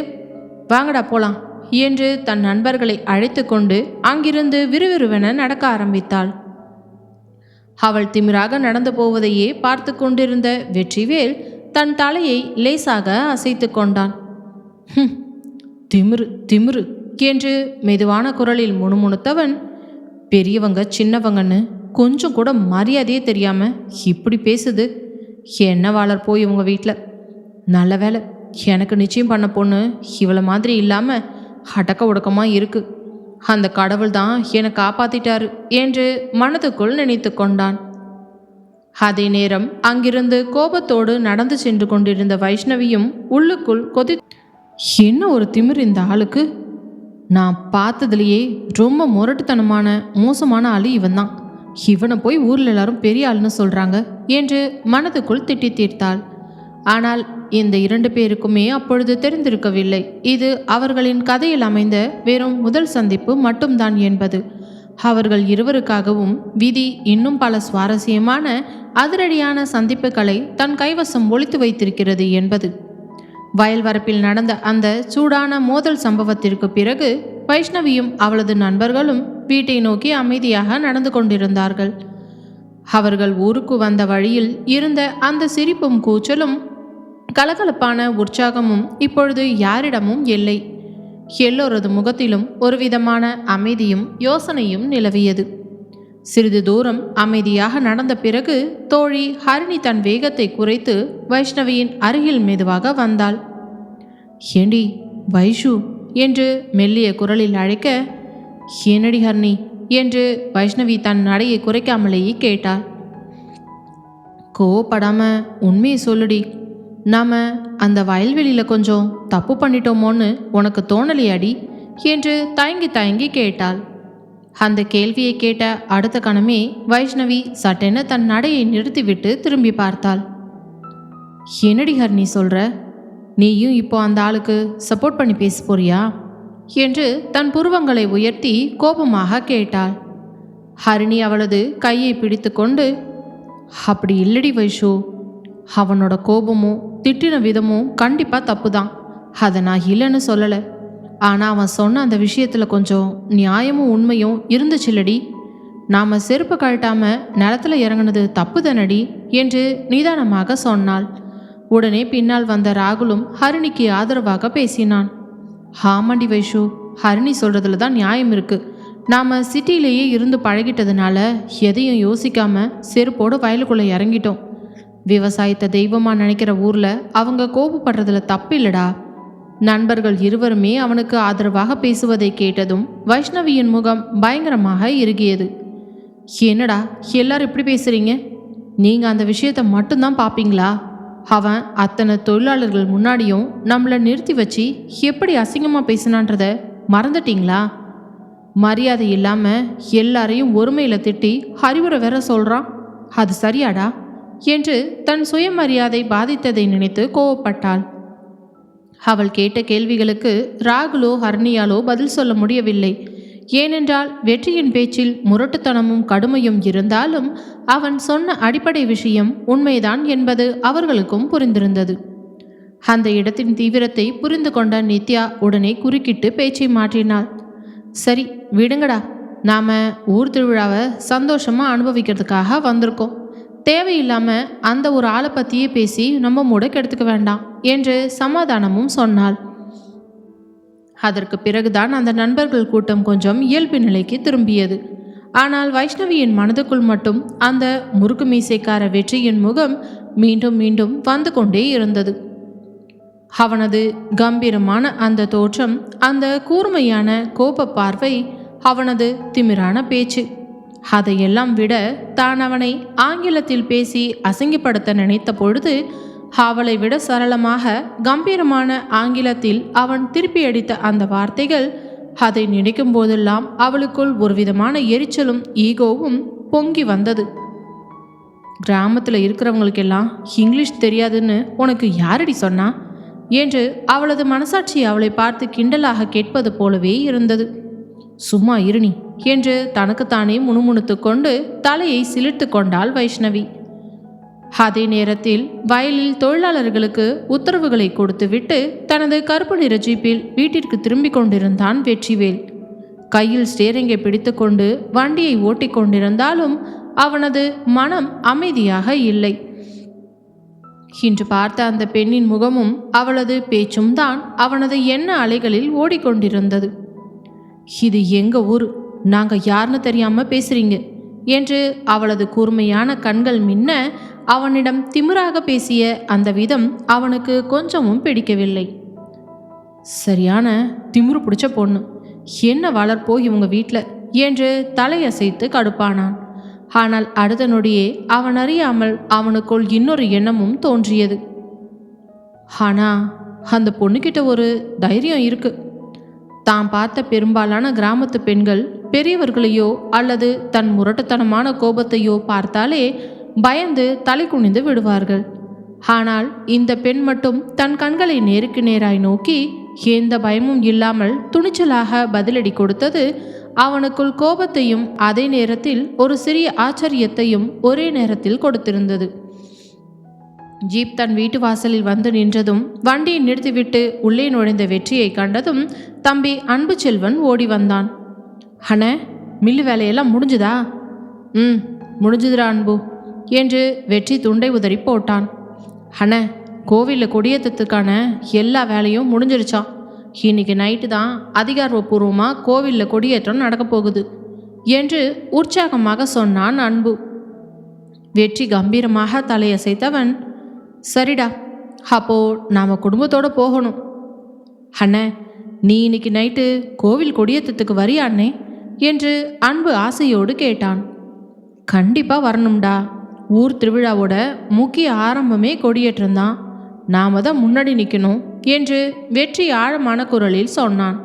வாங்கடா போலாம் என்று தன் நண்பர்களை அழைத்து கொண்டு அங்கிருந்து விறுவிறுவென நடக்க ஆரம்பித்தாள். அவள் திமிராக நடந்து போவதையே பார்த்து கொண்டிருந்த வெற்றிவேல் தன் தலையை லேசாக அசைத்து கொண்டான். திமிரு திமிரு என்று மெதுவான குரலில் முணுமுணுத்தவன், பெரியவங்க சின்னவங்கன்னு கொஞ்சம் கூட மரியாதையே தெரியாம இப்படி பேசுது. என்ன வாழர் போய் இவங்க வீட்டில். நல்ல வேலை, எனக்கு நிச்சயம் பண்ண பொண்ணு இவளை மாதிரி இல்லாமல் அடக்க ஒடுக்கமாக இருக்கு. அந்த கடவுள் தான் என்னை காப்பாத்திட்டாரு என்று மனதுக்குள் நினைத்து கொண்டான். அதே நேரம் அங்கிருந்து கோபத்தோடு நடந்து சென்று கொண்டிருந்த வைஷ்ணவியும் உள்ளுக்குள் என்ன ஒரு திமிர் இந்த ஆளுக்கு, நான் பார்த்ததுலேயே ரொம்ப முரட்டுத்தனமான மோசமான ஆளு இவன் தான், இவனை போய் ஊரில் எல்லாரும் பெரிய ஆளுன்னு சொல்கிறாங்க என்று மனதுக்குள் திட்டி தீர்த்தாள். ஆனால் இந்த 2 பேருக்குமே அப்பொழுது தெரிந்திருக்கவில்லை இது அவர்களின் கதையில் அமைந்த வெறும் முதல் சந்திப்பு மட்டும்தான் என்பது. அவர்கள் இருவருக்காகவும் விதி இன்னும் பல சுவாரஸ்யமான அதிரடியான சந்திப்புகளை தன் கைவசம் ஒளித்து வைத்திருக்கிறது என்பது. வயல் வரப்பில் நடந்த அந்த சூடான மோதல் சம்பவத்திற்கு பிறகு வைஷ்ணவியும் அவளது நண்பர்களும் வீட்டை நோக்கி அமைதியாக நடந்து கொண்டிருந்தார்கள். அவர்கள் ஊருக்கு வந்த வழியில் இருந்த அந்த சிரிப்பும் கூச்சலும் கலகலப்பான உற்சாகமும் இப்பொழுது யாரிடமும் இல்லை. எல்லோரது முகத்திலும் ஒரு விதமான அமைதியும் யோசனையும் நிலவியது. சிறிது தூரம் அமைதியாக நடந்த பிறகு தோழி ஹரிணி தன் வேகத்தை குறைத்து வைஷ்ணவியின் அருகில் மெதுவாக வந்தாள். ஏண்டி வைஷு என்று மெல்லிய குரலில் அழைக்க, ஏனடி ஹரிணி என்று வைஷ்ணவி தன் நடையை குறைக்காமலேயே கேட்டாள். கோவப்படாம உண்மையை சொல்லுடி, நாம அந்த வயல்வெளியில் கொஞ்சம் தப்பு பண்ணிட்டோமோன்னு உனக்கு தோணலையாடி என்று தயங்கி தயங்கி கேட்டாள். அந்த கேள்வியை கேட்ட அடுத்த கணமே வைஷ்ணவி சட்டென தன் நடையை நிறுத்திவிட்டு திரும்பி பார்த்தாள். என்னடி ஹரிணி சொல்ற, நீயும் இப்போ அந்த ஆளுக்கு சப்போர்ட் பண்ணி பேச போறியா என்று தன் புருவங்களை உயர்த்தி கோபமாக கேட்டாள். ஹரிணி அவளது கையை பிடித்து கொண்டு, அப்படி இல்லடி வைஷு, அவனோட கோபமும் திட்டின விதமும் கண்டிப்பாக தப்பு தான், அதை நான் இல்லைன்னு சொல்லலை. ஆனால் அவன் சொன்ன அந்த விஷயத்தில் கொஞ்சம் நியாயமும் உண்மையும் இருந்துச்சுல்லடி. நாம் செருப்பு கழட்டாமல் நிலத்தில் இறங்குனது தப்பு தானடி என்று நிதானமாக சொன்னாள். உடனே பின்னால் வந்த ராகுலும் ஹரிணிக்கு ஆதரவாக பேசினான். ஆமாண்டி வைஷு, ஹரிணி சொல்கிறதுல தான் நியாயம் இருக்குது. நாம் சிட்டியிலேயே இருந்து பழகிட்டதுனால எதையும் யோசிக்காமல் செருப்போடு வயலுக்குள்ளே இறங்கிட்டோம். விவசாயத்தை தெய்வமாக நினைக்கிற ஊரில் அவங்க கோபப்படுறதுல தப்பு இல்லடா. நண்பர்கள் இருவருமே அவனுக்கு ஆதரவாக பேசுவதை கேட்டதும் வைஷ்ணவியின் முகம் பயங்கரமாக இறுகியது. என்னடா எல்லாரும் இப்படி பேசுகிறீங்க, நீங்கள் அந்த விஷயத்தை மட்டும்தான் பார்ப்பீங்களா? அவன் அத்தனை தொழிலாளர்கள் முன்னாடியும் நம்மளை நிறுத்தி வச்சு எப்படி அசிங்கமாக பேசினான்றத மறந்துட்டீங்களா? மரியாதை இல்லாமல் எல்லாரையும் ஒருமையில் திட்டி அறிவுரை வேற சொல்கிறான், அது சரியாடா என்று தன் சுயமரியாதை பாதித்ததை நினைத்து கோவப்பட்டாள். அவள் கேட்ட கேள்விகளுக்கு ராகுலோ ஹர்னியாலோ பதில் சொல்ல முடியவில்லை. ஏனென்றால் வெற்றியின் பேச்சில் முரட்டுத்தனமும் கடுமையும் இருந்தாலும் அவன் சொன்ன அடிப்படை விஷயம் உண்மைதான் என்பது அவர்களுக்கும் புரிந்திருந்தது. அந்த இடத்தின் தீவிரத்தை புரிந்து கொண்ட நித்யா உடனே குறுக்கிட்டு பேச்சை மாற்றினாள். சரி விடுங்கடா, நாம் ஊர் திருவிழாவை சந்தோஷமாக அனுபவிக்கிறதுக்காக வந்திருக்கோம். தேவையில்லாமல் அந்த ஒரு ஆளை பற்றியே பேசி நம்ம மூட கெடுத்துக்க வேண்டாம் என்று சமாதானமும் சொன்னாள். அதற்கு பிறகுதான் அந்த நண்பர்கள் கூட்டம் கொஞ்சம் இயல்பு நிலைக்கு திரும்பியது. ஆனால் வைஷ்ணவியின் மனதுக்குள் மட்டும் அந்த முறுக்கு மீசைக்கார வெற்றியின் முகம் மீண்டும் மீண்டும் வந்து கொண்டே இருந்தது. அவனது கம்பீரமான அந்த தோற்றம், அந்த கூர்மையான கோப பார்வை, அவனது திமிரான பேச்சு, அதையெல்லாம் விட தான் அவனை ஆங்கிலத்தில் பேசி அசிங்கப்படுத்த நினைத்த பொழுது அவளை விட சரளமாக கம்பீரமான ஆங்கிலத்தில் அவன் திருப்பி அடித்த அந்த வார்த்தைகள், அதை நினைக்கும் போதெல்லாம் அவளுக்குள் ஒரு விதமான எரிச்சலும் ஈகோவும் பொங்கி வந்தது. கிராமத்தில் இருக்கிறவங்களுக்கெல்லாம் இங்கிலீஷ் தெரியாதுன்னு உனக்கு யாரடி சொன்னா? என்று அவளது மனசாட்சி அவளை பார்த்து கிண்டலாக கேட்பது போலவே இருந்தது. சும்மா இருணி என்று தனக்குத்தானே முணுமுணுத்து கொண்டு தலையை சிலிர்த்து கொண்டாள் வைஷ்ணவி. அதே நேரத்தில் வயலில் தொழிலாளர்களுக்கு உத்தரவுகளை கொடுத்துவிட்டு தனது கருப்பு நிற ஜீப்பில் வீட்டிற்கு திரும்பிக் கொண்டிருந்தான் வெற்றிவேல். கையில் ஸ்டேரிங்கை பிடித்து கொண்டு வண்டியை ஓட்டிக் கொண்டிருந்தாலும் அவனது மனம் அமைதியாக இல்லை. இன்று பார்த்த அந்த பெண்ணின் முகமும் அவளது பேச்சும் தான் அவனது எண்ண அலைகளில் ஓடிக்கொண்டிருந்தது. இது எங்க ஊர், நாங்க யாருன்னு தெரியாம பேசுறீங்க என்று அவளது கூர்மையான கண்கள் மின்ன அவனிடம் திமிராக பேசிய அந்த விதம் அவனுக்கு கொஞ்சமும் பிடிக்கவில்லை. சரியான திமிரு பிடிச்ச பொண்ணு, என்ன வளர்ப்போ இவங்க வீட்டில் என்று தலையசைத்து கடுப்பானான். ஆனால் அடுத்த நொடியே அவன் அறியாமல் அவனுக்குள் இன்னொரு எண்ணமும் தோன்றியது. ஆனா அந்த பொண்ணுக்கிட்ட ஒரு தைரியம் இருக்கு. தான் பார்த்த பெரும்பாலான கிராமத்து பெண்கள் பெரியவர்களையோ அல்லது தன் முரட்டுத்தனமான கோபத்தையோ பார்த்தாலே பயந்து தலை குனிந்து விடுவார்கள். ஆனால் இந்த பெண் மட்டும் தன் கண்களை நேருக்கு நேராய் நோக்கி எந்த பயமும் இல்லாமல் துணிச்சலாக பதிலடி கொடுத்தது அவனுக்குள் கோபத்தையும் அதே நேரத்தில் ஒரு சிறிய ஆச்சரியத்தையும் ஒரே நேரத்தில் கொடுத்திருந்தது. ஜீப் தன் வீட்டு வாசலில் வந்து நின்றதும் வண்டியை நிறுத்திவிட்டு உள்ளே நுழைந்த வெற்றியை கண்டதும் தம்பி அன்பு செல்வன் ஓடி வந்தான். அண்ணே, மில்லு வேலையெல்லாம் முடிஞ்சுதா? முடிஞ்சுதுரா அன்பு என்று வெற்றி துண்டை உதறி போட்டான். அண்ணே, கோவிலில் கொடியேற்றத்துக்கான எல்லா வேலையும் முடிஞ்சிருச்சான். இன்னைக்கு நைட்டு தான் அதிகாரப்பூர்வமாக கோவிலில் கொடியேற்றம் நடக்க போகுது என்று உற்சாகமாக சொன்னான் அன்பு. வெற்றி கம்பீரமாக தலையசைத்தவன், சரிடா, அப்போ நாம் குடும்பத்தோடு போகணும். அண்ணே, நீ இன்னைக்கு நைட்டு கோவில் கொடியேற்றத்துக்கு வரியா அண்ணே என்று அன்பு ஆசையோடு கேட்டான். கண்டிப்பாக வரணும்டா. ஊர் திருவிழாவோட முக்கிய ஆரம்பமே கொடியேற்றம்தான். நாம தான் முன்னாடி நிற்கணும் என்று வெற்றி ஆழமான குரலில் சொன்னான்.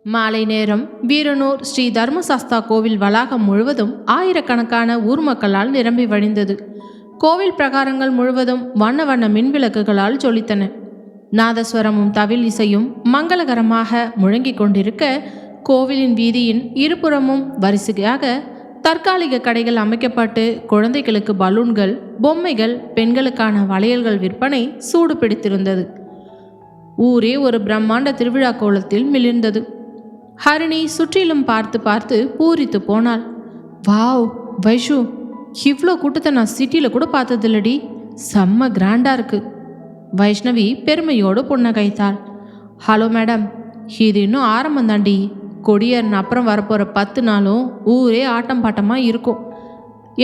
மாலை நேரம் வீரனூர் ஸ்ரீ தர்மசாஸ்தா கோவில் வளாகம் முழுவதும் ஆயிரக்கணக்கான ஊர் மக்களால் நிரம்பி வழிந்தது. கோவில் பிரகாரங்கள் முழுவதும் வண்ண வண்ண மின்விளக்குகளால் ஜொலித்தன. நாதஸ்வரமும் தவில் இசையும் மங்களகரமாக முழங்கிக் கொண்டிருக்க கோவிலின் வீதியின் இருபுறமும் வரிசையாக தற்காலிக கடைகள் அமைக்கப்பட்டு குழந்தைகளுக்கு பலூன்கள், பொம்மைகள், பெண்களுக்கான வளையல்கள் விற்பனை சூடு பிடித்திருந்தது. ஊரே ஒரு பிரம்மாண்ட திருவிழா கோலத்தில் மிளிர்ந்தது. ஹரிணி சுற்றிலும் பார்த்து பார்த்து பூரித்து போனாள். வாவ் வைஷு, இவ்வளோ கூட்டத்தை நான் சிட்டியில் கூட பார்த்ததில்லடி, செம்ம கிராண்டாக இருக்கு. வைஷ்ணவி பெருமையோடு புன்னகைத்தாள். ஹலோ மேடம், இது இன்னும் ஆரம்பந்தாண்டி. கொடியேறின அப்புறம் வரப்போகிற 10 நாளும் ஊரே ஆட்டம் பாட்டமாக இருக்கும்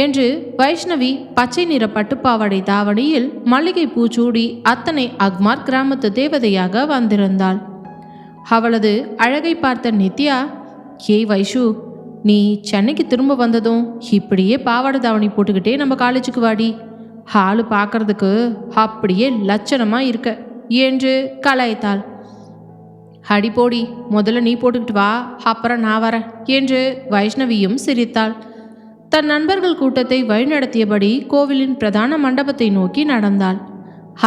என்று வைஷ்ணவி பச்சை நிற பட்டுப்பாவடை தாவணியில் மல்லிகை பூச்சூடி அத்தனை அக்மார் கிராமத்து தேவதையாக வந்திருந்தாள். அவளது அழகை பார்த்த நித்யா, ஏய் வைஷு, நீ சென்னைக்கு திரும்ப வந்ததும் இப்படியே பாவாடை தாவணி போட்டுக்கிட்டே நம்ம காலேஜுக்கு வாடி, ஆளு பார்க்கறதுக்கு அப்படியே லட்சணமாக இருக்க என்று கலாய்த்தாள். அடிப்போடி, முதல்ல நீ போட்டுக்கிட்டு வா, அப்புறம் நான் வரேன் என்று வைஷ்ணவியும் சிரித்தாள். தன் நண்பர்கள் கூட்டத்தை வழிநடத்தியபடி கோவிலின் பிரதான மண்டபத்தை நோக்கி நடந்தாள்.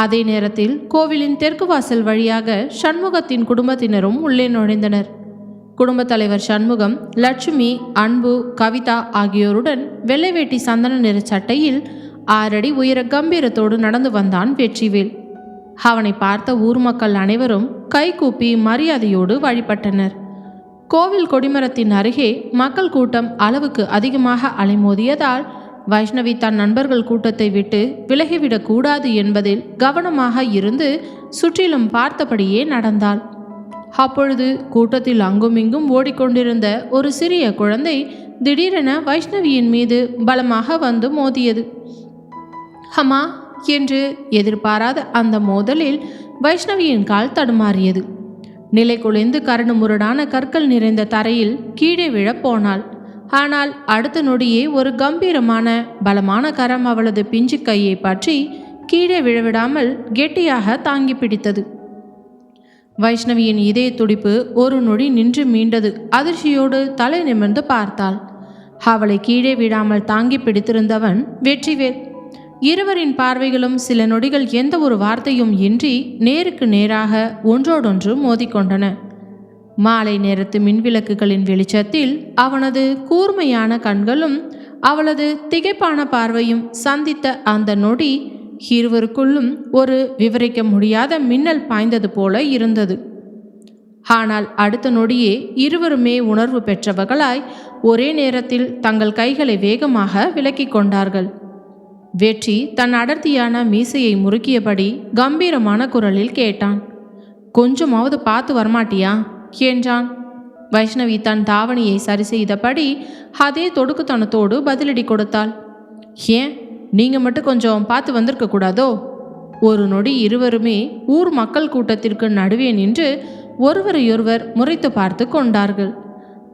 அதே நேரத்தில் கோவிலின் தெற்கு வாசல் வழியாக சண்முகத்தின் குடும்பத்தினரும் உள்ளே நுழைந்தனர். குடும்பத் தலைவர் சண்முகம், லட்சுமி, அன்பு, கவிதா ஆகியோருடன் வெள்ளை வேட்டி சந்தன நிற சட்டையில் 6 அடி உயர கம்பீரத்தோடு நடந்து வந்தான் வெற்றிவேல். அவனை பார்த்த ஊர் மக்கள் அனைவரும் கைகூப்பி மரியாதையோடு வழிபட்டனர். கோவில் கொடிமரத்தின் அருகே மக்கள் கூட்டம் அளவுக்கு அதிகமாக அலைமோதியதால் வைஷ்ணவி தன் நண்பர்கள் கூட்டத்தை விட்டு விலகிவிடக்கூடாது என்பதில் கவனமாக இருந்து சுற்றிலும் பார்த்தபடியே நடந்தாள். அப்பொழுது கூட்டத்தில் அங்குமிங்கும் ஓடிக்கொண்டிருந்த ஒரு சிறிய குழந்தை திடீரென வைஷ்ணவியின் மீது பலமாக வந்து மோதியது. அம்மா என்று எதிர்பாராத அந்த மோதலில் வைஷ்ணவியின் கால் தடுமாறியது. நிலை குலைந்து கரடு முரடான கற்கள் நிறைந்த தரையில் கீழே விழப்போனாள். ஆனால் அடுத்த நொடியே ஒரு கம்பீரமான பலமான கரம் அவளது பிஞ்சு கையை பற்றி கீழே விழவிடாமல் கெட்டியாக தாங்கி பிடித்தது. வைஷ்ணவியின் இதய துடிப்பு ஒரு நொடி நின்று மீண்டது. அதிர்ச்சியோடு தலை நிமிர்ந்து பார்த்தாள். அவளை கீழே விழாமல் தாங்கி பிடித்திருந்தவன் வெற்றிவேல். இருவரின் பார்வைகளும் சில நொடிகள் எந்த ஒரு வார்த்தையும் இன்றி நேருக்கு நேராக ஒன்றோடொன்று மோதிக்கொண்டன. மாலை நேரத்து மின்விளக்குகளின் வெளிச்சத்தில் அவனது கூர்மையான கண்களும் அவளது திகைப்பான பார்வையும் சந்தித்த அந்த நொடி இருவருக்குள்ளும் ஒரு விவரிக்க முடியாத மின்னல் பாய்ந்தது போல இருந்தது. ஆனால் அடுத்த நொடியே இருவருமே உணர்வு பெற்றவர்களாய் ஒரே நேரத்தில் தங்கள் கைகளை வேகமாக விலக்கிக் கொண்டார்கள். வெற்றி தன் அடர்த்தியான மீசையை முறுக்கியபடி கம்பீரமான குரலில் கேட்டான். கொஞ்சமாவது பார்த்து வரமாட்டியா என்றான். வைஷ்ணவி தன் தாவணியை சரி செய்தபடி அதே தொடுக்குத்தனத்தோடு பதிலடி கொடுத்தாள். ஏன் நீங்க மட்டும் கொஞ்சம் பார்த்து வந்திருக்க கூடாதோ? ஒரு நொடி இருவருமே ஊர் மக்கள் கூட்டத்திற்கு நடுவே நின்று ஒருவரையொருவர் முறைத்து பார்த்து கொண்டார்கள்.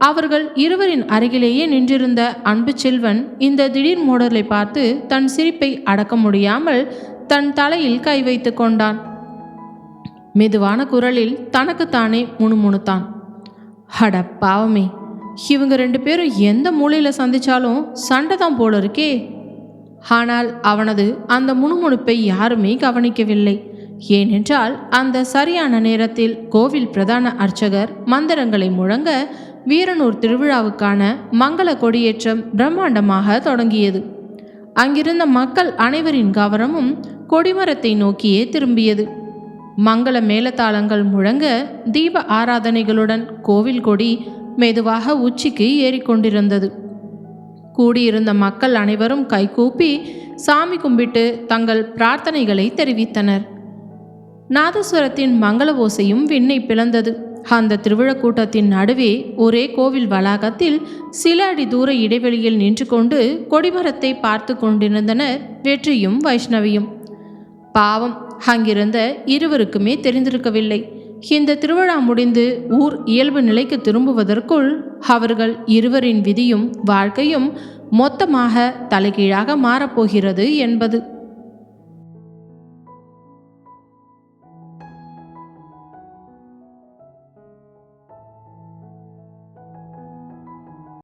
அவர்கள் இருவரின் அருகிலேயே நின்றிருந்த அன்பு செல்வன் இந்த திடீர் மோடலை பார்த்து தன் சிரிப்பை அடக்க முடியாமல் தன் தலையில் கை வைத்து கொண்டான். மெதுவான குரலில் தனக்குத்தானே முணுமுணுத்தான். அட பாவமே, இவங்க 2 பேரும் எந்த மூலையில் சந்திச்சாலும் சண்டை தான் போல இருக்கே. ஆனால் அவனது அந்த முணுமுணுப்பை யாருமே கவனிக்கவில்லை. ஏனென்றால் அந்த சரியான நேரத்தில் கோவில் பிரதான அர்ச்சகர் மந்திரங்களை முழங்க வீரனூர் திருவிழாவுக்கான மங்கள கொடியேற்றம் பிரம்மாண்டமாக தொடங்கியது. அங்கிருந்த மக்கள் அனைவரின் கவனமும் கொடிமரத்தை நோக்கியே திரும்பியது. மங்கள மேளதாளங்கள் முழங்க தீப ஆராதனைகளுடன் கோவில் கொடி மெதுவாக உச்சிக்கு ஏறிக்கொண்டிருந்தது. கூடியிருந்த மக்கள் அனைவரும் கைகூப்பி சாமி கும்பிட்டு தங்கள் பிரார்த்தனைகளை தெரிவித்தனர். நாதஸ்வரத்தின் மங்கள ஓசையும் விண்ணை பிளந்தது. அந்த திருவிழா கூட்டத்தின் நடுவே ஒரே கோவில் வளாகத்தில் சில அடி தூர இடைவெளியில் நின்று கொண்டு கொடிமரத்தை பார்த்து கொண்டிருந்தனர் வெற்றியும் வைஷ்ணவியும். பாவம், அங்கிருந்த இருவருக்குமே தெரிந்திருக்கவில்லை. இந்த திருவிழா முடிந்து ஊர் இயல்பு நிலைக்கு திரும்புவதற்குள் அவர்கள் இருவரின் விதியும் வாழ்க்கையும் மொத்தமாக தலைகீழாக மாறப்போகிறது என்பது.